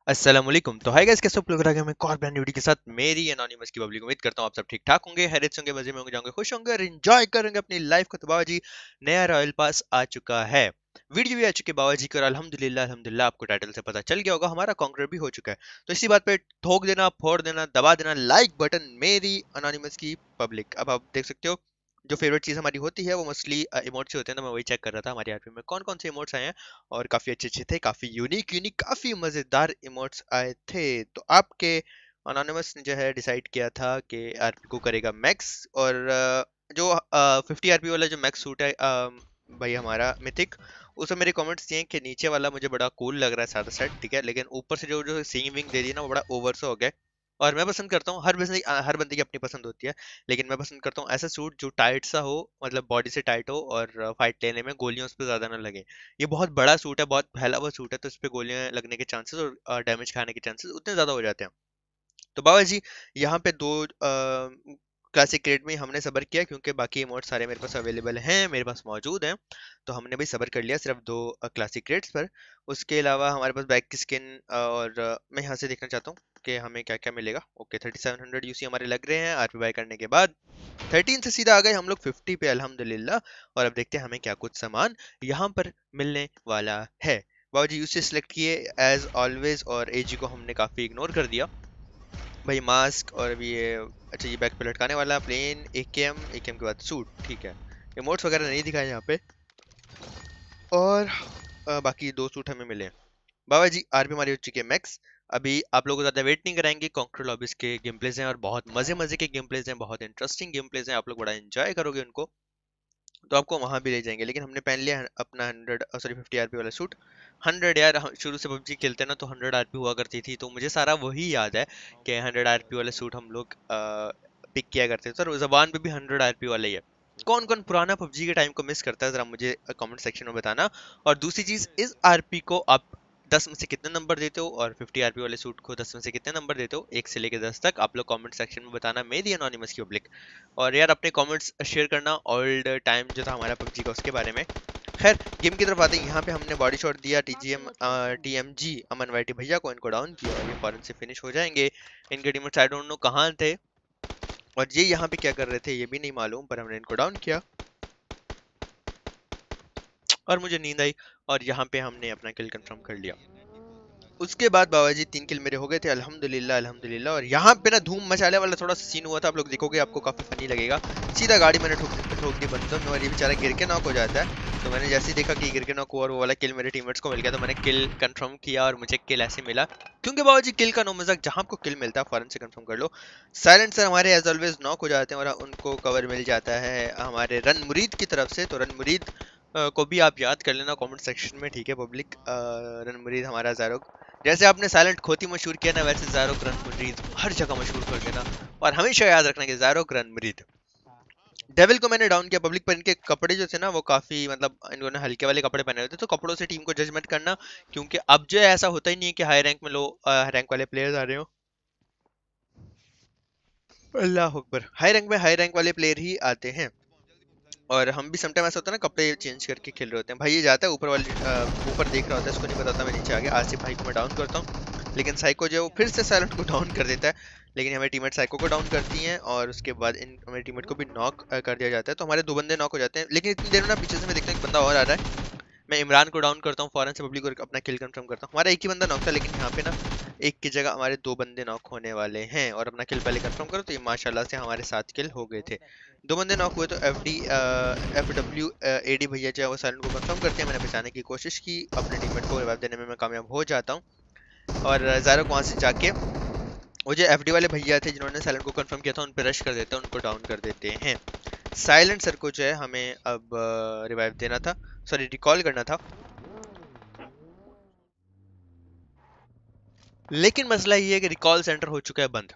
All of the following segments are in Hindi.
अस्सलाम वालेकुम। तो हाय गाइस, कैसे हो आप लोग? आ गए मैं एक और ब्रांड वीडियो के साथ मेरी एनोनिमस की पब्लिक। उम्मीद करता हूँ आप सब ठीक ठाक होंगे, हैरियत से होंगे, मजे में होंगे, जाओगे, खुश होंगे और एंजॉय करेंगे अपनी लाइफ को। तो बाबा जी, नया रॉयल पास आ चुका है, वीडियो भी आ चुकी है बाबा जी की, और अल्हम्दुलिल्लाह अल्हम्दुलिल्लाह आपको टाइटल से पता चल गया होगा हमारा कॉन्कर भी हो चुका है। तो इसी बात पे ठोक देना, फोड़ देना, दबा देना लाइक बटन मेरी एनोनिमस की पब्लिक। अब आप देख सकते हो जो फेवरेट चीज हमारी होती है वो मोस्टली इमोट्स होते हैं, तो मैं वही चेक कर रहा था हमारे आरपी में कौन कौन से इमोट्स आए हैं। और काफी अच्छे अच्छे थे, काफी यूनिक यूनिक काफी मजेदार इमोट्स आए थे। तो आपके अनोनिमस ने जो है डिसाइड किया था कि आरपी को करेगा मैक्स। और जो 50 आरपी वाला जो मैक्स सूट है, भाई हमारा मिथिक, उसमें मेरे कमेंट्स दिए कि नीचे वाला मुझे बड़ा कूल लग रहा है सादा सेट, ठीक है, लेकिन ऊपर से जो जो सींग विंग दे दी ना वो बड़ा ओवर सा हो गया। और मैं पसंद करता हूँ, हर बंदे की अपनी पसंद होती है, लेकिन मैं पसंद करता हूँ ऐसा सूट जो टाइट सा हो, मतलब बॉडी से टाइट हो, और फाइट लेने में गोलियां उस पर ज्यादा ना लगे। ये बहुत बड़ा सूट है, बहुत फैला हुआ सूट है, तो इस पे गोलियां लगने के चांसेस और डैमेज खाने के चांसेस उतने ज्यादा हो जाते हैं। तो बाबा जी, यहाँ पे दो क्लासिक क्रेड में हमने सबर किया, क्योंकि बाकी इमोट सारे मेरे पास अवेलेबल हैं, मेरे पास मौजूद हैं। तो हमने भी सबर कर लिया सिर्फ दो क्लासिक क्रेड्स पर। उसके अलावा हमारे पास बैक की स्किन, और मैं यहाँ से देखना चाहता हूँ कि हमें क्या क्या मिलेगा। ओके, 3700 यूसी हमारे लग रहे हैं आरपी बाय करने के बाद। 13 से सीधा आ गए हम लोग 50 पे अल्हम्दुलिल्लाह। और अब देखते हैं हमें क्या कुछ सामान यहाँ पर मिलने वाला है। बाबा जी यूसी सिलेक्ट किए एज ऑलवेज, और एजी को हमने काफी इग्नोर कर दिया। भाई मास्क, और अभी ये अच्छा, ये बैक पे लटकाने वाला प्लेन, एकेएम के बाद सूट, ठीक है। इमोट्स वगैरह नहीं दिखाए यहाँ पे। और बाकी दो सूट हमें मिले हैं। बाबा जी आरपी हमारी हो चुकी है मैक्स। अभी आप लोगों को ज्यादा वेट नहीं कराएंगे, कॉन्कर लॉबीज के गेम प्लेज हैं और बहुत मजे मजे के गेम प्लेज हैं, बहुत इंटरेस्टिंग गेम प्लेज हैं, आप लोग बड़ा एंजॉय करोगे उनको। तो आपको वहां भी ले जाएंगे, लेकिन हमने पहन लिया अपना 50 आरपी वाला सूट। 100 यार, हम शुरू से पबजी खेलते ना तो 100 आरपी हुआ करती थी, तो मुझे सारा वही याद है कि 100 आरपी वाले सूट हम लोग पिक किया करते थे, और जबान पे भी 100 आरपी वाला ही है। कौन कौन पुराना पबजी के टाइम को मिस करता है, जरा मुझे कमेंट सेक्शन में बताना। और दूसरी चीज, इस आरपी को आप 10 में से कितने नंबर देते हो, और 50 आरपी वाले सूट को 10 में से कितने नंबर देते हो, 1 से लेकर 10 तक आप लोग कमेंट सेक्शन में बताना मेरी एनोनिमस की पब्लिक। और यार अपने कमेंट्स शेयर करना ओल्ड टाइम जो था हमारा पबजी का उसके बारे में। खैर, गेम की तरफ आते हैं। यहाँ पे हमने बॉडी शॉट दिया टीएमजी अमन वाईटी भैया को, इनको डाउन किया, और ये फौरन से फिनिश हो जाएंगे। इनके टीममेट्स आई डोंट नो कहाँ थे, और ये यहाँ पे क्या कर रहे थे ये भी नहीं मालूम, पर हमने इनको डाउन किया। और मुझे नींद आई, और यहाँ पे हमने अपना किल कंफर्म कर लिया। उसके बाद बाबा जी 3 किल मेरे हो गए थे अल्हम्दुलिल्लाह अल्हम्दुलिल्लाह। और यहाँ पे ना धूम मचाने वाला थोड़ा सा सीन हुआ था, आप लोग देखोगे आपको काफी फनी लगेगा। सीधा गाड़ी मैंने ठोक दी बंदों में, और ये बेचारा गिर के नॉक हो जाता है। तो मैंने जैसे ही देखा कि गिर के नॉक हुआ और वो वाला किल मेरे टीममेट्स को मिल गया, तो मैंने किल कंफर्म किया, और मुझे किल ऐसे मिला। क्योंकि बाबा जी किल का नो मजाक, जहाँ आपको किल मिलता है फौरन से कंफर्म कर लो। साइलेंसर हमारे एज ऑलवेज नॉक हो जाते हैं, और उनको कवर मिल जाता है हमारे रन मुरीद की तरफ से। तो रन मुरीद को भी आप याद कर लेना कमेंट सेक्शन में, ठीक है पब्लिक। रन मुरीद हमारा ज़ारोग, जैसे आपने साइलेंट खोती मशहूर किया ना, वैसे ज़ारोग रन मुरीद हर जगह मशहूर कर देना। और हमेशा याद रखना कि ज़ारोग रन मुरीद। डेविल को मैंने डाउन किया पब्लिक, पर इनके कपड़े जो थे ना वो काफी, मतलब इन्होंने हल्के वाले कपड़े पहने हुए थे, तो कपड़ों से टीम को जज मत करना। क्योंकि अब जो है ऐसा होता ही नहीं है कि हाई रैंक में लो रैंक वाले प्लेयर्स आ रहे हो। अल्लाह अकबर, हाई रैंक वाले प्लेयर ही आते हैं। और हम भी समटाइम ऐसा होता है ना, कपड़े चेंज करके खेल रहे होते हैं। भाई ये जाता है ऊपर वाली ऊपर देख रहा होता है, उसको नहीं पता होता मैं नीचे आ गया। आसिफ भाई को मैं डाउन करता हूँ, लेकिन साइको जो है वो फिर से साइलेंट को डाउन कर देता है। लेकिन हमारी टीममेट साइको को डाउन करती हैं, और उसके बाद इन हमारी टीममेट को भी नॉक कर दिया जाता है। तो हमारे दो बंदे नॉक हो जाते हैं, लेकिन इतनी देर में ना पीछे से मैं देखता हूँ एक बंदा और आ रहा है। मैं इमरान को डाउन करता हूँ फौरन से पब्लिक, और अपना किल कंफर्म करता हूँ। हमारा एक ही बंदा नॉक था, लेकिन यहाँ पे ना एक की जगह हमारे दो बंदे नॉक होने वाले हैं। और अपना किल पहले कंफर्म करो, तो ये माशाल्लाह से हमारे 7 किल हो गए थे। दो बंदे नॉक हुए, तो एफ डब्ल्यू ए डी भैया जो है वो साइलेंट को कंफर्म करते हैं। मैंने बचाने की कोशिश की, अपने टीममेट को रिवाइव देने में मैं कामयाब हो जाता हूँ। और ज़ारो को वहाँ से जाके वो जो एफडी वाले भैया थे जिन्होंने साइलेंट को कंफर्म किया था, उन पर रश कर देते हैं, उनको डाउन कर देते हैं। साइलेंट सर को जो है हमें अब रिवाइव देना था, सॉरी रिकॉल करना था। लेकिन मसला ये है कि रिकॉल सेंटर हो चुका है बंद।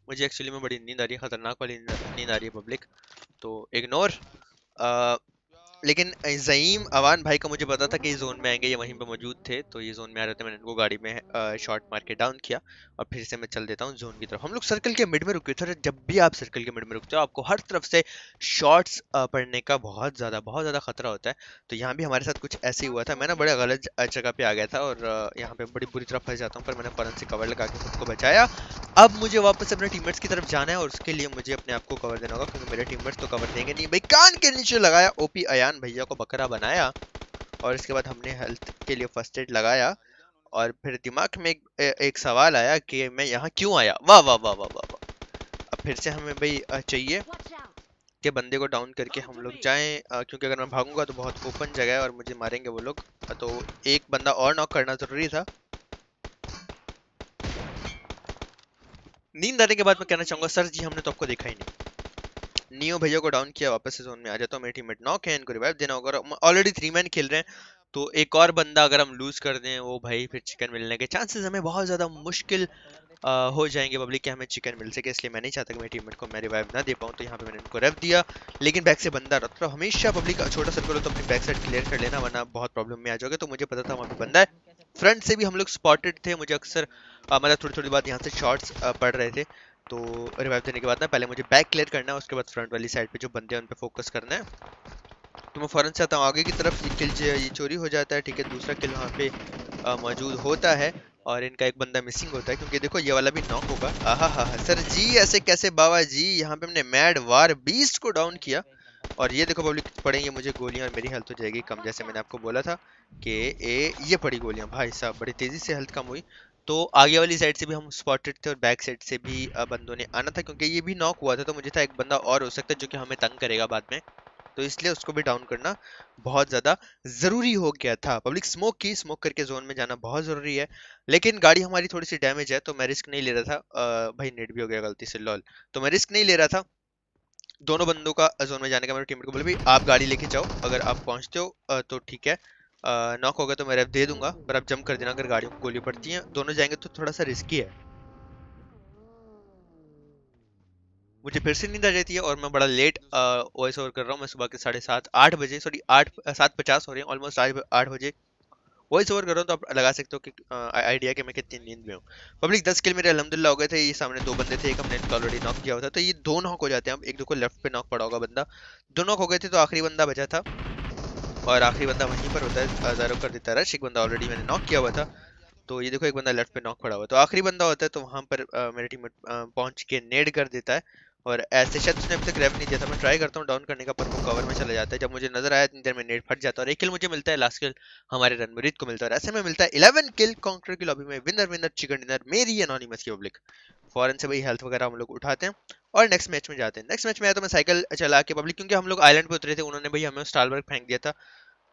मुझे एक्चुअली में बड़ी नींद आ रही है, खतरनाक वाली नींद आ रही है पब्लिक, तो इग्नोर। लेकिन ज़हीम अवान भाई का मुझे पता था कि ये जोन में आएंगे, ये वहीं पे मौजूद थे, तो ये जोन में आ रहे थे। मैंने इनको गाड़ी में शॉट मार के डाउन किया और फिर से मैं चल देता हूँ जोन की तरफ। हम लोग सर्कल के मिड में रुके थे, और जब भी आप सर्कल के मिड में रुकते हो आपको हर तरफ से शॉट्स पड़ने का बहुत ज़्यादा खतरा होता है। तो यहाँ भी हमारे साथ कुछ ऐसे ही हुआ था। मैं ना बड़े गलत जगह पे आ गया था, और यहाँ पे बड़ी बुरी तरह फंस जाता हूँ, पर मैंने फौरन से कवर लगा के खुद को बचाया। अब मुझे वापस अपने टीममेट्स की तरफ जाना है, और उसके लिए मुझे अपने आप को कवर देना होगा, क्योंकि मेरे टीममेट्स तो कवर देंगे नहीं भाई। कान के नीचे लगाया ओपी अयान भैया को बकरा बनाया, और इसके बाद हमने हेल्थ के लिए फर्स्ट एड लगाया। और फिर दिमाग में एक सवाल आया कि मैं यहाँ क्यों आया। वाह वाह वाह वाह वाह वाह। अब फिर से हमें भाई चाहिए कि बंदे को डाउन करके हम लोग जाएं, क्योंकि अगर मैं भागूंगा तो बहुत ओपन जगह है और मुझे मारेंगे वो लोग। तो एक बंदा और नॉक करना जरूरी था। नींद आने के बाद मैं कहना चाहूंगा, सर जी हमने तो आपको देखा ही नहीं। नियो भैया को डाउन किया, वापस से जोन में आ जाता हूँ। मेरे टीममेट नॉक है, इनको रिवाइव देना होगा। ऑलरेडी 3 मैन खेल रहे हैं, तो एक और बंदा अगर हम लूज कर दें, वो भाई फिर चिकन मिलने के चांसेस हमें बहुत ज्यादा मुश्किल हो जाएंगे पब्लिक, कि हमें चिकन मिल सके। इसलिए मैं नहीं चाहता कि मेरे टीममेट को मैं रिवाइव ना दे पाऊँ। तो यहाँ पे मैंने इनको रेव दिया, लेकिन बैक से बंदा रहा। तो हमेशा पब्लिक का छोटा सर्कल हो तो अपनी बैक साइड क्लियर कर लेना, वरना बहुत प्रॉब्लम में आ जाओगे। तो मुझे पता था वहाँ पे बंदा है। फ्रंट से भी हम लोग स्पॉटेड थे, मुझे अक्सर मतलब थोड़ी थोड़ी बात यहाँ से शॉट्स पड़ रहे थे। तो रिवाइव देने के बाद ना पहले मुझे बैक क्लियर करना है, उसके बाद फ्रंट वाली साइड पे जो बंदे हैं उन पे फोकस करना है। तो मैं फौरन से आता हूँ आगे की तरफ। ये किल ये चोरी हो जाता है, ठीक है। दूसरा किल वहाँ पे मौजूद होता है, और इनका एक बंदा मिसिंग होता है, क्योंकि देखो ये वाला भी नॉक होगा। आहा हा हा सर जी, ऐसे कैसे बाबा जी। यहाँ पे हमने मैड वार बीस्ट को डाउन किया, और ये देखो पब्लिक पड़ेंगे मुझे गोलियां, और मेरी हेल्थ हो जाएगी कम। जैसे मैंने आपको बोला था कि ये पड़ी गोलियां, भाई साहब बड़ी तेजी से हेल्थ कम हुई। तो आगे वाली साइड से भी हम स्पॉटेड थे, और बैक साइड से भी बंदों ने आना था, क्योंकि ये भी नॉक हुआ था। तो मुझे था एक बंदा और हो सकता है जो कि हमें तंग करेगा बाद में, तो इसलिए उसको भी डाउन करना बहुत ज़्यादा ज़रूरी हो गया था। पब्लिक स्मोक करके जोन में जाना बहुत ज़रूरी है, लेकिन गाड़ी हमारी थोड़ी सी डैमेज है, तो मैं रिस्क नहीं ले रहा था। भाई नेट भी हो गया गलती से, लॉल। तो मैं रिस्क नहीं ले रहा था दोनों बंदों का जोन में जाने का। मेरे टीममेट को बोले भाई आप गाड़ी लेके जाओ, अगर आप पहुंचते हो तो ठीक है, नॉक होगा तो मैं रेव दे दूंगा, पर आप जंप कर देना अगर गाड़ियों को गोली पड़ती है। दोनों जाएंगे तो थोड़ा सा रिस्की है। मुझे फिर से नींद आ जाती है, और मैं बड़ा लेट वॉइस ओवर कर रहा हूँ। मैं सुबह के 7:30 8 बजे, सॉरी 7:50 हो रहे हैं, ऑलमोस्ट 8 बजे वॉइस ओवर कर रहा हूँ। तो आप लगा सकते हो कि आइडिया कि मैं कितनी नींद में हूँ। पब्लिक 10 किल मेरे अल्हम्दुलिल्लाह हो गए थे। ये सामने दो बंदे थे, एक हमने ऑलरेडी नॉक किया हुआ था, तो ये दो नॉक हो जाते हैं। अब एक दो को लेफ्ट पे नॉक पड़ा होगा बंदा, दो नॉक हो गए थे, तो आखिरी बंदा बचा था, और आखिरी बंदा वहीं पर होता है, ज़ारो कर देता है रश। एक बंदा ऑलरेडी मैंने नॉक किया हुआ था, तो ये देखो एक बंदा लेफ्ट पे नॉक पड़ा हुआ है। तो आखिरी बंदा होता है, तो वहां पर मेरे टीममेट पहुंच के नेड कर देता है, और ऐसे शायद उसने अभी तक रेव नहीं दिया था। मैं ट्राई करता हूँ डाउन करने का, पर वो कवर में चला जाता है। जब मुझे नजर आया इतनी देर में नेट फट जाता है, और एक किल मुझे मिलता है। लास्ट किल हमारे रणवीर को मिलता है, और ऐसे में मिलता है 11 किल काउंटर की लॉबी में। विनर विनर चिकन डिनर मेरी एनोनिमस की पब्लिक। फॉरन से भाई हेल्थ वगैरह हम लोग उठाते हैं, और नेक्स्ट मैच में जाते हैं। नेक्स्ट मैच में आया तो मैं साइकिल चला के पब्लिक, क्योंकि हम लोग आइलैंड पे उतरे थे, उन्होंने भाई हमें स्टालबर्ग फेंक दिया था।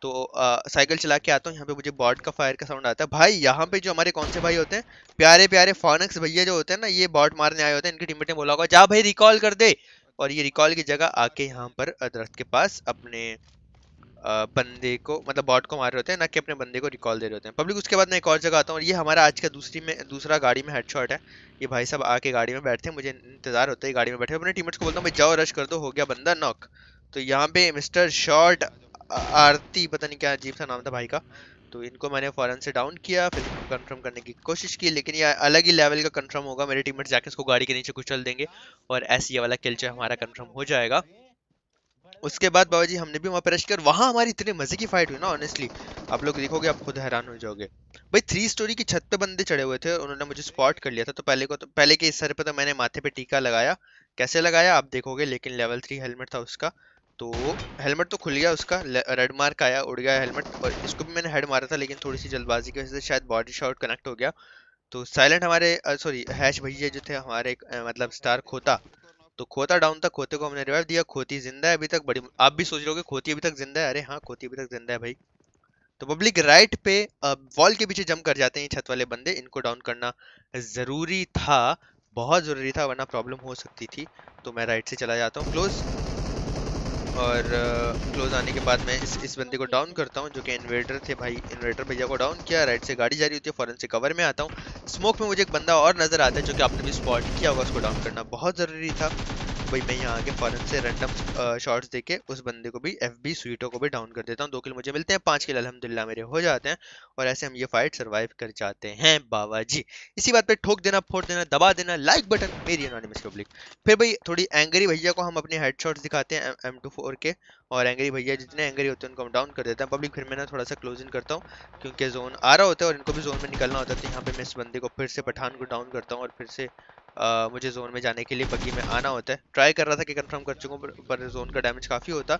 तो साइकिल चला के आता हूँ, यहाँ पे मुझे बॉट का फायर का साउंड आता है। भाई यहाँ पे जो हमारे कौन से भाई होते हैं, प्यारे प्यारे फॉनक्स भैया जो होते हैं ना, ये बॉट मारने आए होते हैं। इनकी टीममेट ने बोला होगा जा भाई रिकॉल कर दे, और ये रिकॉल की जगह आके यहाँ पर दरख्त के पास अपने बंदे को, मतलब बॉट को मार रहे होते हैं, ना कि अपने बंदे को रिकॉल दे रहे होते हैं पब्लिक। उसके बाद मैं एक और जगह आता हूँ, और ये हमारा आज का दूसरा गाड़ी में हेडशॉट है। ये भाई साहब आके गाड़ी में बैठते हैं, मुझे इंतजार होता है गाड़ी में बैठे। अपने टीममेट्स को बोलता हूँ भाई जाओ रश कर दो, हो गया बंदा नॉक। तो यहाँ पे मिस्टर शॉट आरती, पता नहीं क्या अजीब सा नाम था भाई का, तो इनको मैंने फौरन से डाउन किया। फिर कंफर्म करने की कोशिश की, लेकिन ये अलग ही लेवल का कंफर्म होगा। मेरे टीममेट जाके इसको गाड़ी के नीचे कुचल देंगे, और ऐसे ये वाला किल जो है हमारा कंफर्म हो जाएगा। उसके बाद बाबा जी हमने भी वहां पे रश किया, और वहां हमारी इतने मजे की फाइट हुई ना, ऑनेस्टली आप लोग देखोगे आप खुद हैरान हो जाओगे। भाई 3 स्टोरी की छत पे बंदे चढ़े हुए थे, उन्होंने मुझे स्पॉट कर लिया था। तो पहले के इस सर पे तो मैंने माथे पे टीका लगाया, कैसे लगाया आप देखोगे, लेकिन लेवल 3 हेलमेट था उसका। तो हेलमेट तो खुल गया उसका, रेड मार्क आया, उड़ गया हेलमेट। और इसको भी मैंने हेड मारा था, लेकिन थोड़ी सी जल्दबाजी की वजह से शायद बॉडी शॉट कनेक्ट हो गया। तो साइलेंट हमारे सॉरी हैश भैया जो थे हमारे, मतलब स्टार खोता, तो खोता डाउन था। खोते को हमने रिवाइव दिया, खोती जिंदा है अभी तक। बड़ी आप भी सोच रहे होगे खोती अभी तक जिंदा है, अरे हाँ खोती अभी तक जिंदा है भाई। तो पब्लिक राइट पे वॉल के पीछे जंप कर जाते हैं ये छत वाले बंदे, इनको डाउन करना जरूरी था, बहुत जरूरी था, वरना प्रॉब्लम हो सकती थी। तो मैं राइट से चला जाता हूँ क्लोज, और क्लोज आने के बाद मैं इस बंदे को डाउन करता हूँ, जो कि इन्वेटर थे भाई। इन्वेटर भैया को डाउन किया, राइट से गाड़ी जा रही होती है, फौरन से कवर में आता हूँ। स्मोक में मुझे एक बंदा और नजर आता है, जो कि आपने भी स्पॉट किया होगा, उसको डाउन करना बहुत जरूरी था। भाई मैं यहाँ आके फौरन से रैंडम शॉट्स देके उस बंदे को भी FB स्वीटो को भी डाउन कर देता हूँ। 2 किल मुझे मिलते हैं, 5 किल अल्हम्दुलिल्लाह मेरे हो जाते हैं और ऐसे हम ये फाइट सर्वाइव कर जाते हैं बाबा जी। इसी बात पे ठोक देना, फोड़ देना, दबा देना लाइक बटन मेरी एनोनिमस पब्लिक। फिर भाई थोड़ी एंग्री भैया को हम अपने हेडशॉट्स दिखाते हैं M24 के, और एंग्री भैया जितने एंग्री होते हैं उनको हम डाउन कर देते हैं पब्लिक। फिर मैं ना थोड़ा सा क्लोज इन करता हूँ क्योंकि जोन आ रहा होता है और इनको भी जोन में निकलना होता है, तो यहाँ पे मैं इस बंदे को फिर से पठान को डाउन करता हूँ और फिर से मुझे जोन में जाने के लिए बग्गी में आना होता है। ट्राई कर रहा था कि कंफर्म कर चुका हूँ पर जोन का डैमेज काफ़ी होता,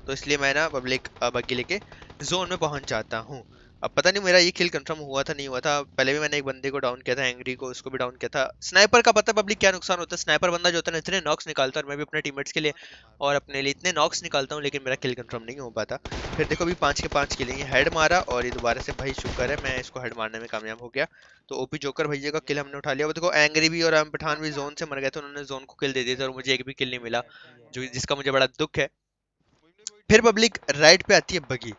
तो इसलिए मैं ना पब्लिक बग्गी लेके जोन में पहुंच जाता हूँ। अब पता नहीं मेरा ये किल कंफर्म हुआ था नहीं हुआ था, पहले भी मैंने एक बंदे को डाउन किया था एंग्री को, उसको भी डाउन किया था। स्नाइपर का पता पब्लिक क्या नुकसान होता है, स्नाइपर बंदा जो होता है ना इतने नॉक्स निकालता है, और मैं भी अपने टीममेट्स के लिए और अपने लिए इतने नॉक्स निकालता हूँ लेकिन मेरा किल कंफर्म नहीं हो पाता। फिर देखो अभी 5 के 5 किल, ये हेड मारा और ये दोबारा से भाई शुक्र है मैं इसको हेड मारने में कामयाब हो गया। तो ओपी जोकर भैया का किल हमने उठा लिया। वो देखो एंग्री भी और पठान भी जोन से मर गए थे, उन्होंने जोन को किल दे दिया था और मुझे एक भी किल नहीं मिला, जो जिसका मुझे बड़ा दुख है। फिर पब्लिक राइट पे आती है बगी,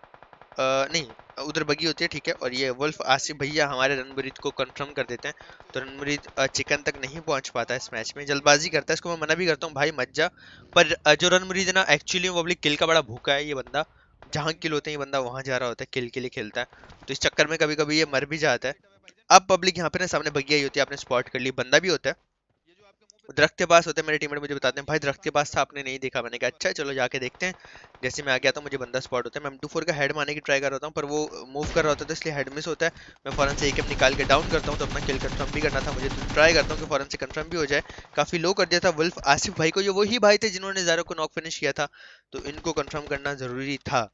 नहीं उधर बगी होती है ठीक है, और ये वुल्फ आसिफ भैया हमारे रणबीर को कंफर्म कर देते हैं। तो रणबीर चिकन तक नहीं पहुंच पाता इस मैच में, जल्दबाजी करता है, इसको मैं मना भी करता हूँ भाई मत जा। पर जो रणबीर है ना एक्चुअली वो पब्लिक किल का बड़ा भूखा है, ये बंदा जहाँ किल होते हैं ये बंदा वहां जा रहा होता है, किल के लिए खेलता है, तो इस चक्कर में कभी कभी ये मर भी जाता है। अब पब्लिक यहाँ पे ना सामने बगी आई होती है, आपने स्पॉट कर ली, बंदा भी होता है, दरख्त के पास होते हैं। मेरे टीममेट मुझे बताते हैं भाई दरख्त के पास था आपने नहीं देखा, मैंने कहा अच्छा चलो जाके देखते हैं। जैसे मैं आ गया तो मुझे बंदा स्पॉट होता है, मैं M24 का हेड मारने की ट्राई कर रहा हूँ पर वो मूव कर रहा होता है तो इसलिए हेड मिस होता है। मैं फौरन से AKM निकाल के डाउन करता हूँ, तो अपना किल कंफर्म भी करना था मुझे, तो ट्राई करता हूँ कि फौरन से कंफर्म भी हो जाए। काफी लो कर दिया था वुल्फ आसिफ भाई को, ये वही भाई थे जिन्होंने ज़ारो को नॉक फिनिश किया था, तो इनको कंफर्म करना जरूरी था।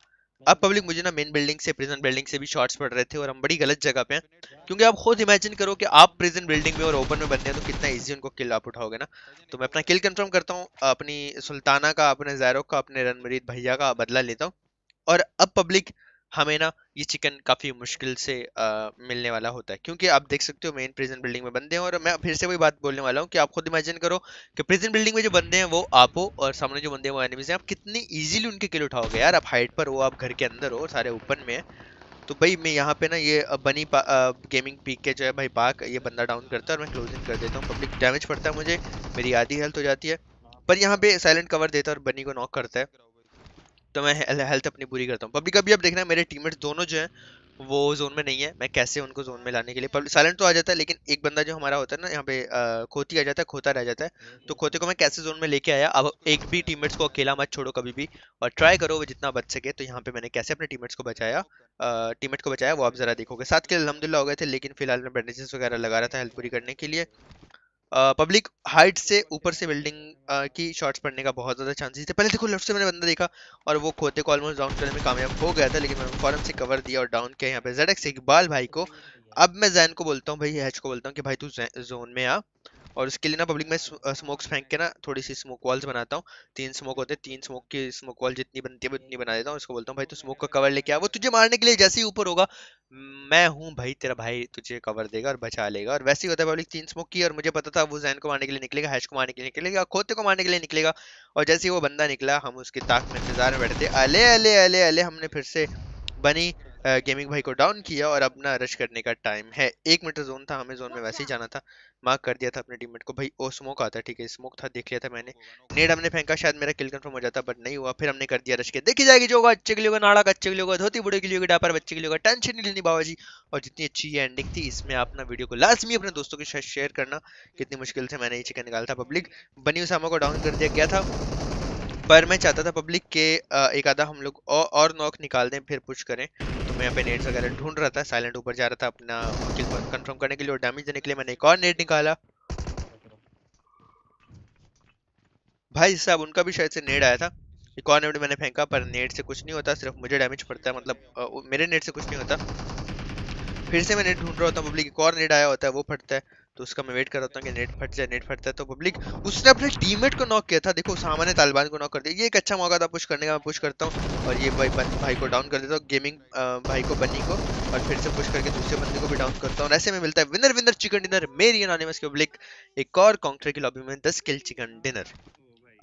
अब पब्लिक मुझे ना मेन बिल्डिंग से प्रिजन बिल्डिंग से भी शॉट्स पड़ रहे थे और हम बड़ी गलत जगह पे हैं, क्योंकि आप खुद इमेजिन करो कि आप प्रिजन बिल्डिंग में और ओपन में बंदे हैं तो कितना इजी उनको किल आप उठाओगे ना। तो मैं अपना किल कंफर्म करता हूँ, अपनी सुल्ताना का, अपने ज़ैरोक का, अपने रणबीर भैया का बदला लेता हूँ। और अब पब्लिक हमें ना ये चिकन काफी मुश्किल से मिलने वाला होता है, क्योंकि आप देख सकते हो मेन प्रिजन बिल्डिंग में बंदे हैं, और मैं फिर से वही बात बोलने वाला हूँ कि आप खुद इमेजिन करो कि प्रिजन बिल्डिंग में जो बंदे हैं वो आप हो और सामने जो बंदे हैं वो एनिमीज हैं, आप कितनी इजीली उनके किल उठाओगे यार। आप हाइट पर हो, आप घर के अंदर हो, सारे ओपन में है। तो भाई मैं यहाँ पे ना ये बनी गेमिंग पीक के जो है भाई पाक, ये बंदा डाउन करता है और मैं क्लोजिंग कर देता हूँ, पब्लिक डैमेज पड़ता है मुझे, मेरी आधी हेल्थ हो जाती है, पर यहाँ पे साइलेंट कवर देता है और बनी को नॉक करता है, तो मैं हेल्थ अपनी पूरी करता हूँ। पब्लिक अभी अब देखना मेरे टीममेट्स दोनों जो हैं वो जोन में नहीं है, मैं कैसे उनको जोन में लाने के लिए, पब्लिक साइलेंट तो आ जाता है लेकिन एक बंदा जो हमारा होता है ना यहाँ पे खोती आ जाता है, खोता रह जाता है, तो खोते को मैं कैसे जोन में लेके आया। अब एक भी टीममेट्स को अकेला मत छोड़ो कभी भी, और ट्राई करो वो जितना बच सके। तो यहाँ पे मैंने कैसे अपने टीममेट्स को बचाया, टीममेट को बचाया वो आप जरा देखोगे। 7 किल अल्हम्दुलिल्लाह हो गए थे, लेकिन फिलहाल मैं बैंडेजेस वगैरह लगा रहा था हेल्थ पूरी करने के लिए। पब्लिक हाइट से ऊपर से बिल्डिंग की शॉट्स पड़ने का बहुत ज्यादा चांसेस थे। पहले देखो लेफ्ट से मैंने बंदा देखा और वो खोते को ऑलमोस्ट डाउन करने में कामयाब हो गया था, लेकिन मैंने फौरन से कवर दिया और डाउन किया यहाँ पे ZX इकबाल भाई को। अब मैं जैन को बोलता हूँ भाई, हैच को बोलता हूँ कि भाई तू जोन में आ, और उसके लिए ना पब्लिक में स्मोक्स फेंक के ना थोड़ी सी स्मोक वॉल्स बनाता हूँ। 3 स्मोक होते हैं, 3 स्मोक की स्मोक वॉल जितनी बनती है वो उतनी बना देता हूँ। उसको बोलता हूँ भाई तू स्मोक का कवर लेके आ, वो तुझे मारने के लिए जैसे ही ऊपर होगा मैं हूँ भाई तेरा भाई, तुझे कवर देगा और बचा लेगा। और वैसे ही होता है पब्लिक, 3 स्मोक की और मुझे पता था वो जैन को मारने के लिए निकलेगा, हैश को मारने के लिए निकलेगा, खोते को मारने के लिए निकलेगा। और जैसे ही वो बंदा निकला हम उसकी ताक में इंतजार में बैठे थे, अले अले अले अले हमने फिर से बनी गेमिंग भाई को डाउन किया और अपना रश करने का टाइम है। 1 मीटर जोन था, हमें जोन में वैसे ही जाना था। मार्क कर दिया था अपने टीममेट को भाई, ओ स्मोक आता है ठीक है, स्मोक था देख लिया था मैंने, नेड हमने फेंका शायद मेरा किल कंफर्म हो जाता बट नहीं हुआ। फिर हमने कर दिया रश के, देखी जाएगी जो होगा अच्छे के लिए होगा, नाड़ा का अच्छे के लिए होगा, धोती बूढ़े के लिए होगा, डापर बच्चे के लिए होगा, टेंशन नहीं लेनी बाबा जी। और जितनी अच्छी ये एंडिंग थी इसमें आप ना वीडियो को लाजमी अपने दोस्तों के साथ शेयर करना, कितनी मुश्किल से मैंने ये चिकन निकाला था पब्लिक। बनी उसामा को डाउन कर दिया गया था, पर मैं चाहता था पब्लिक के एक आधा हम लोग और नॉक निकाल दें फिर पुश करें। तो मैं यहाँ पे नेट्स वगैरह ढूंढ रहा था, साइलेंट ऊपर जा रहा था अपना किल कंफर्म करने के लिए और डैमेज देने के लिए। मैंने एक और नेट निकाला भाई साहब, उनका भी शायद से नेट आया था। एक और नेट मैंने फेंका पर नेट से कुछ नहीं होता, सिर्फ मुझे डैमेज पड़ता है, मतलब मेरे नेट से कुछ नहीं होता। फिर से मैं नेट ढूंढ रहा होता हूँ पब्लिक, एक और नेट आया होता है वो फटता है, तो उसका मैं वेट कर रहा होता हूँ कि नेट फट जाए। नेट फटता है तो पब्लिक उसने अपने टीममेट को नॉक किया था, देखो सामने तालिबान को नॉक कर दिया, ये एक अच्छा मौका था पुश करने का, मैं पुश करता हूँ और ये भाई को डाउन कर देता हूँ, गेमिंग भाई को बनी को, और फिर से पुश करके दूसरे बंदे को भी डाउन करता हूँ। और ऐसे में मिलता है विनर विनर चिकन डिनर मेरी एनोनिमस की पब्लिक, एक और काउंटर की लॉबी में 10 किल चिकन डिनर।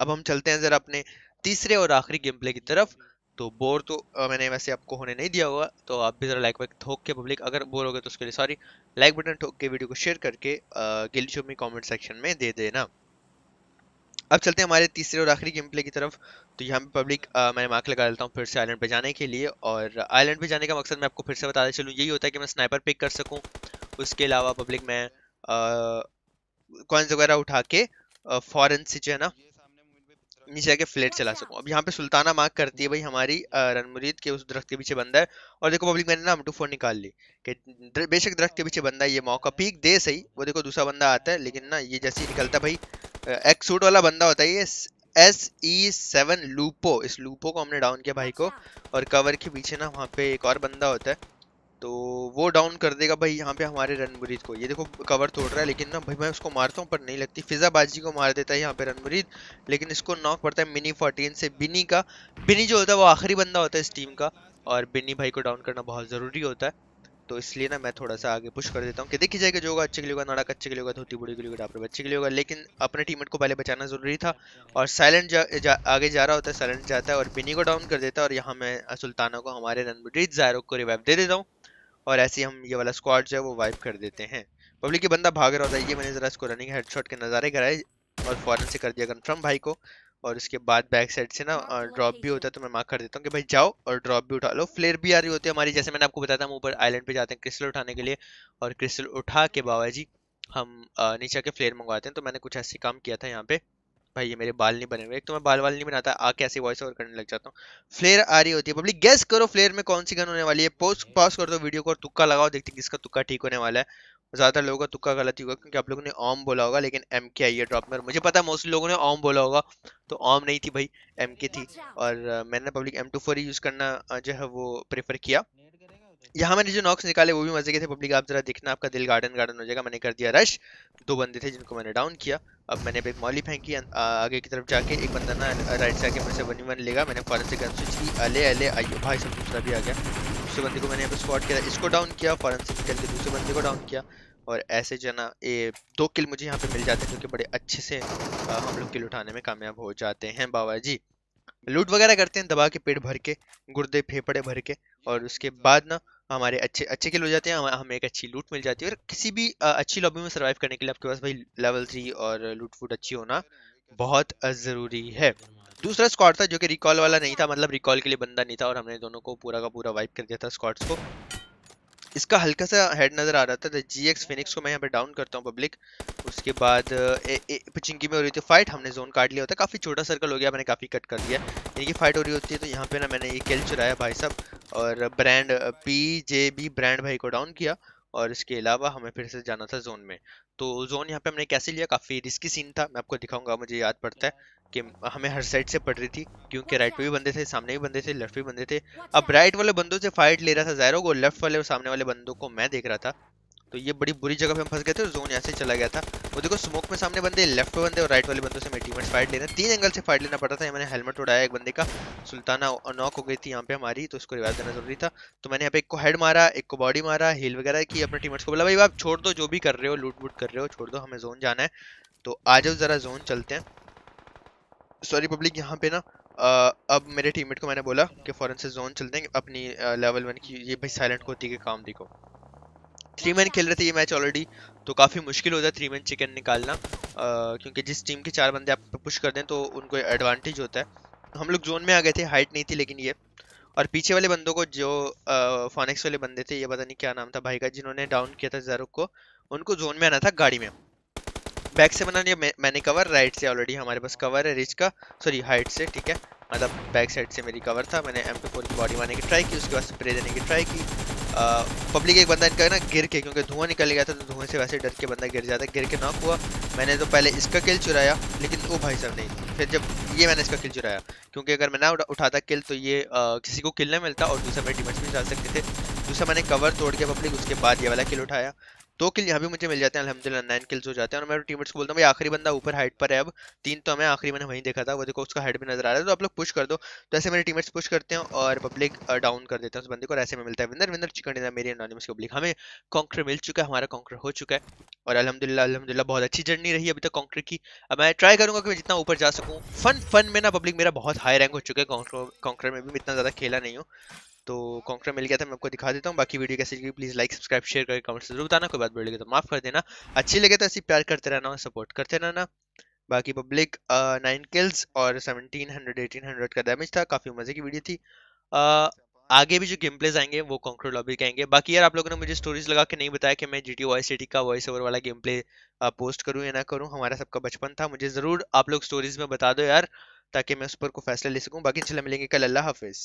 अब हम चलते हैं जरा अपने तीसरे और आखिरी गेम प्ले की तरफ। तो बोर तो मैंने वैसे आपको होने नहीं दिया होगा, तो आप भी जरा लाइक वाइक ठोक के पब्लिक, अगर बोर हो गए तो उसके लिए सॉरी, लाइक बटन ठोक के वीडियो को शेयर करके गिल्ली शो में कमेंट सेक्शन में दे देना। अब चलते हैं हमारे तीसरे और आखिरी गेम प्ले की तरफ। तो यहाँ पे पब्लिक मैं मार्क लगा देता हूँ फिर से आइलैंड पे जाने के लिए, और आइलैंड पे जाने का मकसद मैं आपको फिर से बताते चलूँ यही होता है कि मैं स्नाइपर पिक कर सकूँ। उसके अलावा पब्लिक मैं कॉइन्स वगैरह उठा के फॉरेन से जो है ना नीचे जाके फ्लेट चला सकूं। अब यहाँ पे सुल्ताना मार्क करती है भाई हमारी रणमुरीद के उस दरख्त के पीछे बंदा है। और देखो पब्लिक मैंने ना M24 निकाल ली कि बेशक दरख्त के पीछे बंदा है, ये मौका पीक दे सही। वो देखो दूसरा बंदा आता है, लेकिन ना ये जैसे ही निकलता है भाई, एक सूट वाला बंदा होता है ये SE7 लूपो, इस लूपो को हमने डाउन किया भाई को। और कवर के पीछे ना वहाँ पे एक और बंदा होता है, तो वो डाउन कर देगा भाई यहाँ पे हमारे रणमुरीद को। ये देखो कवर तोड़ रहा है, लेकिन ना भाई मैं उसको मारता हूँ पर नहीं लगती। फिजाबाजी को मार देता है यहाँ पे रणमुरीद, लेकिन इसको नॉक पड़ता है मिनी 14 से बिनी का। बिनी जो होता है वो आखिरी बंदा होता है इस टीम का, और बिनी भाई को डाउन करना बहुत जरूरी होता है। तो इसलिए ना मैं थोड़ा सा आगे पुश कर देता हूँ कि देखी जाएगा जो होगा अच्छे के लिए होगा, नाड़क अच्छे के लिए होगा, धोती बूढ़ी के लिए होगा, डापरे बच्चे के लिए होगा। लेकिन अपने टीममेट को पहले बचाना जरूरी था। और साइलेंट आगे जा रहा होता है, साइलेंट जाता है और बिनी को डाउन कर देता है। और यहाँ मैं सुल्ताना को हमारे रणमुरीद ज़ायरो को रिवाइव दे देता हूँ, और ऐसे ही हम ये वाला स्क्वाड जो है वो वाइप कर देते हैं। पब्लिक के बंदा भाग रहा होता है, ये मैंने जरा इसको रनिंग हेडशॉट के नज़ारे कराए और फौरन से कर दिया कंफर्म भाई को। और उसके बाद बैक साइड से ना ड्रॉप भी होता है, तो मैं मार्क कर देता हूँ कि भाई जाओ और ड्रॉप भी उठा लो। फ्लेयर भी आ रही होती है हमारी, जैसे मैंने आपको बताया था हम ऊपर आइलैंड पे जाते हैं क्रिस्टल उठाने के लिए, और क्रिस्टल उठा के बाबा जी हम नीचे आके फ्लेयर मंगवाते हैं। तो मैंने कुछ ऐसे काम किया था यहाँ पे। भाई ये मेरे बाल नहीं बने हुए, एक तो मैं बाल वाल नहीं बनाता, आके ऐसे वॉइस ओवर करने लग जाता हूँ। फ्लेयर आ रही होती है पब्लिक, गेस करो फ्लेयर में कौन सी गन होने वाली है। पोस्ट पॉज कर दो वीडियो को और तुक्का लगाओ, देखते हैं किसका तुक्का ठीक होने वाला है। ज्यादातर लोगों का तुक्का गलत ही होगा, क्योंकि आप लोगों ने ओम बोला होगा लेकिन एम के आई है ड्रॉप में। मुझे पता है मोस्टली लोगों ने ओम बोला होगा, तो ओम नहीं थी भाई, एम के थी। और मैंने पब्लिक M24 यूज करना जो है वो प्रेफर किया। यहाँ मैंने जो नॉक्स निकाले वो भी मजे के थे पब्लिक, आप जरा देखना आपका दिल गार्डन गार्डन हो जाएगा। मैंने कर दिया रश, दो बंदे थे जिनको मैंने डाउन किया। अब मैंने एक मॉली फेंकी आगे की तरफ जाके, एक बंदा ना राइट से आके मुझे 1v1 लेगा। मैंने फौरन से गन स्विच की, अले अले आइयो भाई सब, दूसरा भी आ गया। दूसरे बंदे को मैंने यहाँ पे स्पॉट किया, इसको डाउन किया, फौरन से निकल के दूसरे बंदे को डाउन किया। और ऐसे जो है ना ये 2 किल मुझे यहाँ पे मिल जाते हैं, जो कि बड़े अच्छे से हम लोग किल उठाने में कामयाब हो जाते हैं बाबा जी। लूट वगैरह करते हैं दबा के पेट भर के, गुर्दे फेफड़े भर के। और उसके बाद ना हमारे अच्छे अच्छे किल हो जाते हैं, हमें एक अच्छी लूट मिल जाती है। और किसी भी अच्छी लॉबी में सरवाइव करने के लिए आपके पास भाई लेवल 3 और लूट फूट अच्छी होना बहुत ज़रूरी है। दूसरा स्क्वाड था जो कि रिकॉल वाला नहीं था, मतलब रिकॉल के लिए बंदा नहीं था, और हमने दोनों को पूरा का पूरा वाइप कर दिया था स्क्वाड्स को। इसका हल्का सा हेड नजर आ रहा था, तो GX फिनिक्स को मैं यहाँ पे डाउन करता हूँ पब्लिक। उसके बाद पिचिंगी में हो रही थी फाइट, हमने जोन काट लिया होता है, काफ़ी छोटा सर्कल हो गया, मैंने काफ़ी कट कर दिया। इनकी फाइट हो रही होती है, तो यहाँ पे ना मैंने ये किल चुराया भाई साहब, और ब्रांड PJB ब्रांड भाई को डाउन किया। और इसके अलावा हमें फिर से जाना था जोन में। तो जोन यहाँ पे हमने कैसे लिया, काफ़ी रिस्की सीन था, मैं आपको दिखाऊंगा। मुझे याद पड़ता है कि हमें हर साइड से पड़ रही थी, क्योंकि राइट पे भी बंदे थे, सामने भी बंदे थे, लेफ्ट भी बंदे थे। अब राइट वाले बंदों से फाइट ले रहा था ज़ायरो को, लेफ्ट वाले और सामने वाले बंदों को मैं देख रहा था। तो ये बड़ी बुरी जगह पे हम फंस गए थे, और जोन यहाँ से चला गया था। वो देखो स्मोक में सामने बंदे, लेफ्ट पे बंदे, और राइट वाले बंदों से मेरे टीममेट्स फाइट ले रहे हैं। 3 एंगल से फाइट लेना पड़ा था। मैंने हेलमेट उड़ाया एक बंदे का, सुल्ताना नॉक हो गई थी यहाँ पे हमारी, तो उसको रिवाइव देना जरूरी था। तो मैंने यहाँ पे एक को हेड मारा, एक को बॉडी मारा, हील वगैरह की, अपने टीममेट्स को बोला भाई आप छोड़ दो जो भी कर रहे हो, लूट वूट कर रहे हो छोड़ दो, हमें जोन जाना है। तो आ जाओ जरा जोन चलते हैं। सॉरी पब्लिक, यहाँ पे ना अब मेरे टीममेट को मैंने बोला कि फौरन से जोन चलते हैं अपनी लेवल 1 की। ये भाई साइलेंट होती है काम देखो, 3 मैन खेल रहे थे ये मैच ऑलरेडी, तो काफ़ी मुश्किल होता है 3 मैन चिकन निकालना, क्योंकि जिस टीम के 4 बंदे आप पुश कर दें तो उनको एडवांटेज होता है। हम लोग जोन में आ गए थे, हाइट नहीं थी लेकिन ये। और पीछे वाले बंदों को जो फोनिक्स वाले बंदे थे, ये पता नहीं क्या नाम था भाई का, जिन्होंने डाउन किया था ज़ारुक को, उनको जोन में आना था गाड़ी में। बैक से बना लिया मैंने कवर, राइट से ऑलरेडी हमारे पास कवर है रिच का, सॉरी हाइट से, ठीक है, मतलब बैक साइड से मेरी कवर था। मैंने M24 की बॉडी मारने की ट्राई की, उसके बाद स्प्रे देने की ट्राई की। पब्लिक एक बंदा इनका ना गिर के, क्योंकि धुआं निकल गया था, तो धुएं से वैसे डर के बंदा गिर जाता है, गिर के नॉक हुआ। मैंने तो पहले इसका किल चुराया, लेकिन वो भाई साहब नहीं, फिर जब ये मैंने इसका किल चुराया, क्योंकि अगर मैं ना उठाता किल तो ये किसी को किल नहीं मिलता, और दूसरा मेरे टीममेट्स भी जा सकते थे। दूसरा मैंने कवर तोड़ के पब्लिक, उसके बाद ये वाला किल उठाया। 2 किल यहाँ भी मुझे मिल जाते हैं अल्हम्दुलिल्लाह, 9 किल्स हो जाते हैं। और मैं टीममेट्स को बोलता हूँ भाई आखिरी बंदा ऊपर हाइट पर है, अब 3 तो हमें आखिरी मैंने वहीं देखा था, वो देखो उसका हेड भी नजर आ रहा है, तो आप लोग पुश कर दो। तो ऐसे मेरे टीममेट्स पुश करते हैं और पब्लिक डाउन कर देते हैं उस बंदे को, और ऐसे में मिलता है विनर। विनर चिकन डिनर मेरी एनोनिमस पब्लिक, हमें कॉन्कर मिल चुका है, हमारा कॉन्कर हो चुका है। और अल्हम्दुलिल्लाह अल्हम्दुलिल्लाह बहुत अच्छी जर्नी रही अभी तक कॉन्कर की। अब मैं ट्राई करूंगा कि मैं जितना ऊपर जा सकूं। फन में ना पब्लिक मेरा बहुत हाई रैंक हो चुका है कॉन्कर में भी, मैं इतना ज़्यादा खेला नहीं हूँ। तो कॉन्कर मिल गया था, मैं आपको दिखा देता हूँ। बाकी वीडियो कैसी लगी प्लीज़ लाइक सब्सक्राइब शेयर करके कमेंट से जरूर बताना, कोई बात बोल लगे तो माफ़ कर देना। अच्छी लगे तो ऐसी प्यार करते रहना और सपोर्ट करते रहना। बाकी पब्लिक 9 किल्स और 1700 1800 का डैमेज था। काफी मजे की वीडियो थी। अ, आगे भी जो गेम प्लेज आएंगे वो कॉन्क्रीट लॉबी के आएंगे। बाकी यार आप लोगों ने मुझे स्टोरीज लगा के नहीं बताया कि मैं जीटी वॉइस सिटी का वॉइस ओवर वाला गेम प्ले पोस्ट करूं या ना करूं। हमारा सबका बचपन था, मुझे जरूर आप लोग स्टोरीज में बता दो यार, ताकि मैं उस पर को फैसला ले सकूं। बाकी चले मिलेंगे कल। अल्लाह हाफिज।